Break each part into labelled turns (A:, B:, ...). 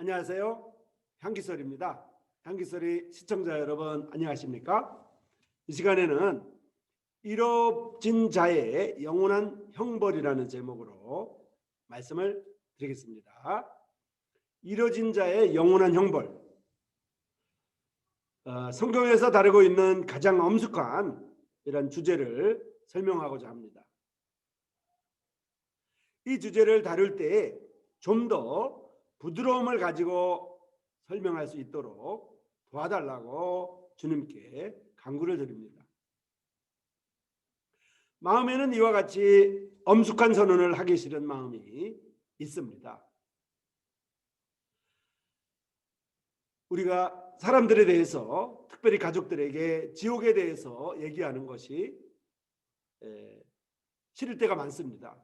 A: 안녕하세요. 향기설입니다. 향기설의 시청자 여러분 안녕하십니까? 이 시간에는 이뤄진 자의 영원한 형벌이라는 제목으로 말씀을 드리겠습니다. 이뤄진 자의 영원한 형벌. 성경에서 다루고 있는 가장 엄숙한 이런 주제를 설명하고자 합니다. 이 주제를 다룰 때 좀 더 부드러움을 가지고 설명할 수 있도록 도와달라고 주님께 간구를 드립니다. 마음에는 이와 같이 엄숙한 선언을 하기 싫은 마음이 있습니다. 우리가 사람들에 대해서, 특별히 가족들에게 지옥에 대해서 얘기하는 것이 싫을 때가 많습니다.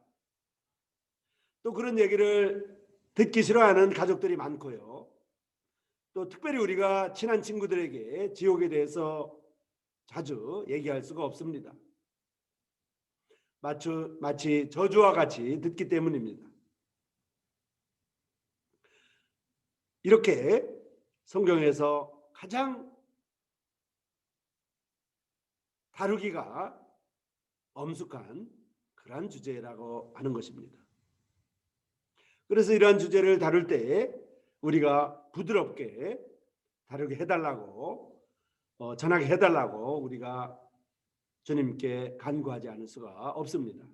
A: 또 그런 얘기를 듣기 싫어하는 가족들이 많고요. 또 특별히 우리가 친한 친구들에게 지옥에 대해서 자주 얘기할 수가 없습니다. 마치 저주와 같이 듣기 때문입니다. 이렇게 성경에서 가장 다루기가 엄숙한 그러한 주제라고 하는 것입니다. 그래서 이러한 주제를 다룰 때 우리가 부드럽게 다루게 해달라고, 전하게 해달라고 우리가 주님께 간구하지 않을 수가 없습니다.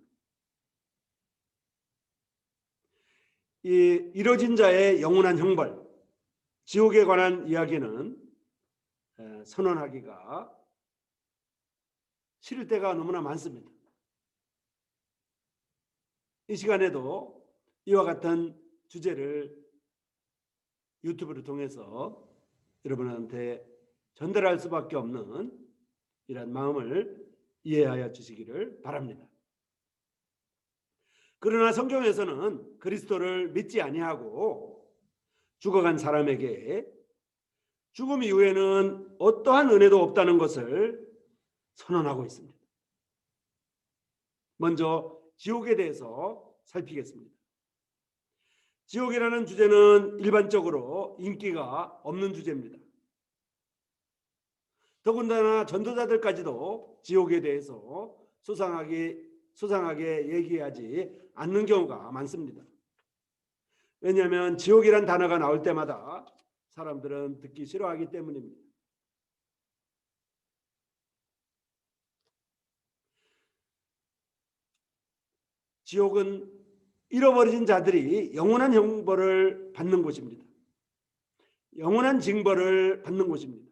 A: 이 이뤄진 자의 영원한 형벌, 지옥에 관한 이야기는 선언하기가 싫을 때가 너무나 많습니다. 이 시간에도 이와 같은 주제를 유튜브를 통해서 여러분한테 전달할 수밖에 없는 이런 마음을 이해하여 주시기를 바랍니다. 그러나 성경에서는 그리스도를 믿지 아니하고 죽어간 사람에게 죽음 이후에는 어떠한 은혜도 없다는 것을 선언하고 있습니다. 먼저 지옥에 대해서 살피겠습니다. 지옥이라는 주제는 일반적으로 인기가 없는 주제입니다. 더군다나 전도자들까지도 지옥에 대해서 소상하게 얘기하지 않는 경우가 많습니다. 왜냐하면 지옥이란 단어가 나올 때마다 사람들은 듣기 싫어하기 때문입니다. 지옥은 잃어버린 자들이 영원한 형벌을 받는 곳입니다. 영원한 징벌을 받는 곳입니다.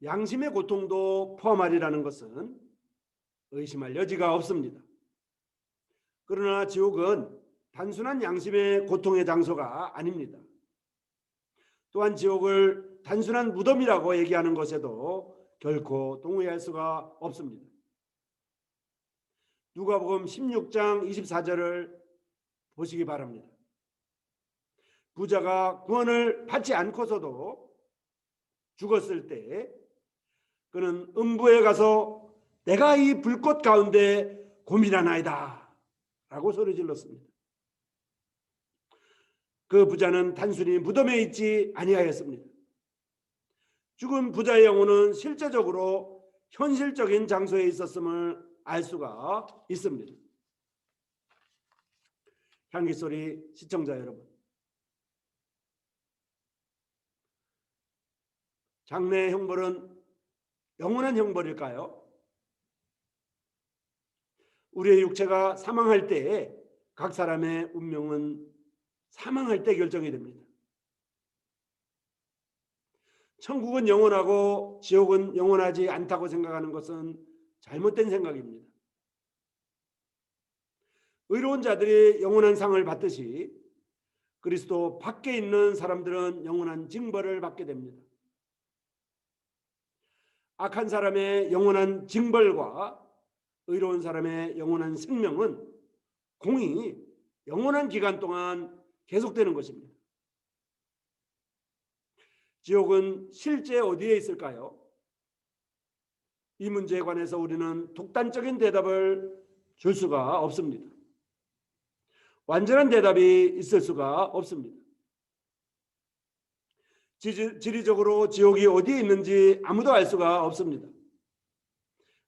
A: 양심의 고통도 포함하리라는 것은 의심할 여지가 없습니다. 그러나 지옥은 단순한 양심의 고통의 장소가 아닙니다. 또한 지옥을 단순한 무덤이라고 얘기하는 것에도 결코 동의할 수가 없습니다. 누가복음 16장 24절을 보시기 바랍니다. 부자가 구원을 받지 않고서도 죽었을 때 그는 음부에 가서 내가 이 불꽃 가운데 고민하나이다 라고 소리 질렀습니다. 그 부자는 단순히 무덤에 있지 아니하였습니다. 죽은 부자의 영혼은 실제적으로 현실적인 장소에 있었음을 알 수가 있습니다. 향기소리 시청자 여러분, 장래의 형벌은 영원한 형벌일까요? 우리의 육체가 사망할 때 각 사람의 운명은 사망할 때 결정이 됩니다. 천국은 영원하고 지옥은 영원하지 않다고 생각하는 것은 잘못된 생각입니다. 의로운 자들이 영원한 상을 받듯이 그리스도 밖에 있는 사람들은 영원한 징벌을 받게 됩니다. 악한 사람의 영원한 징벌과 의로운 사람의 영원한 생명은 공이 영원한 기간 동안 계속되는 것입니다. 지옥은 실제 어디에 있을까요? 이 문제에 관해서 우리는 독단적인 대답을 줄 수가 없습니다. 완전한 대답이 있을 수가 없습니다. 지리적으로 지옥이 어디에 있는지 아무도 알 수가 없습니다.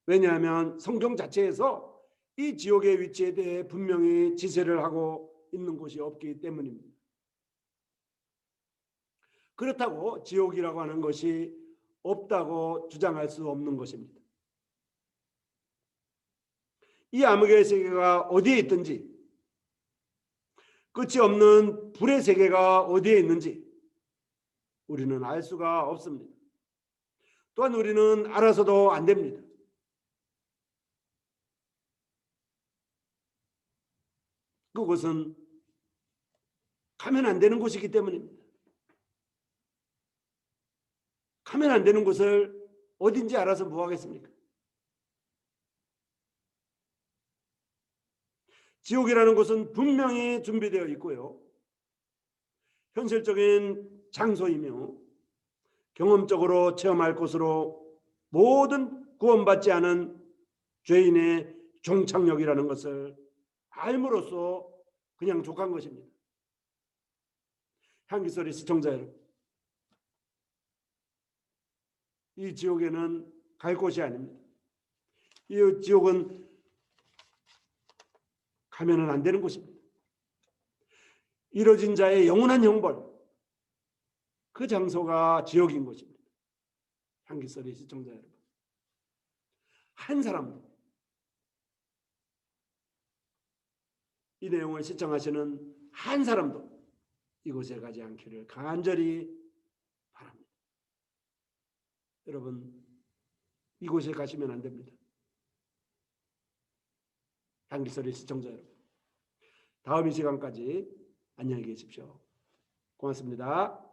A: 왜냐하면 성경 자체에서 이 지옥의 위치에 대해 분명히 지시를 하고 있는 곳이 없기 때문입니다. 그렇다고 지옥이라고 하는 것이 없다고 주장할 수 없는 것입니다. 이 암흑의 세계가 어디에 있든지, 끝이 없는 불의 세계가 어디에 있는지 우리는 알 수가 없습니다. 또한 우리는 알아서도 안 됩니다. 그것은 가면 안 되는 곳이기 때문입니다. 가면 안 되는 곳을 어딘지 알아서 뭐 하겠습니까? 지옥이라는 곳은 분명히 준비되어 있고요. 현실적인 장소이며 경험적으로 체험할 곳으로 모든 구원받지 않은 죄인의 종착역이라는 것을 알므로써 그냥 족한 것입니다. 향기소리 시청자 여러분, 이 지옥에는 갈 곳이 아닙니다. 이 지옥은 가면은 안 되는 곳입니다. 이뤄진 자의 영원한 형벌, 그 장소가 지옥인 것입니다. 향기소리 시청자 여러분, 한 사람도 이 내용을 시청하시는 한 사람도 이곳에 가지 않기를 간절히 바랍니다. 여러분, 이곳에 가시면 안 됩니다. 향기소리 시청자 여러분, 다음 이 시간까지 안녕히 계십시오. 고맙습니다.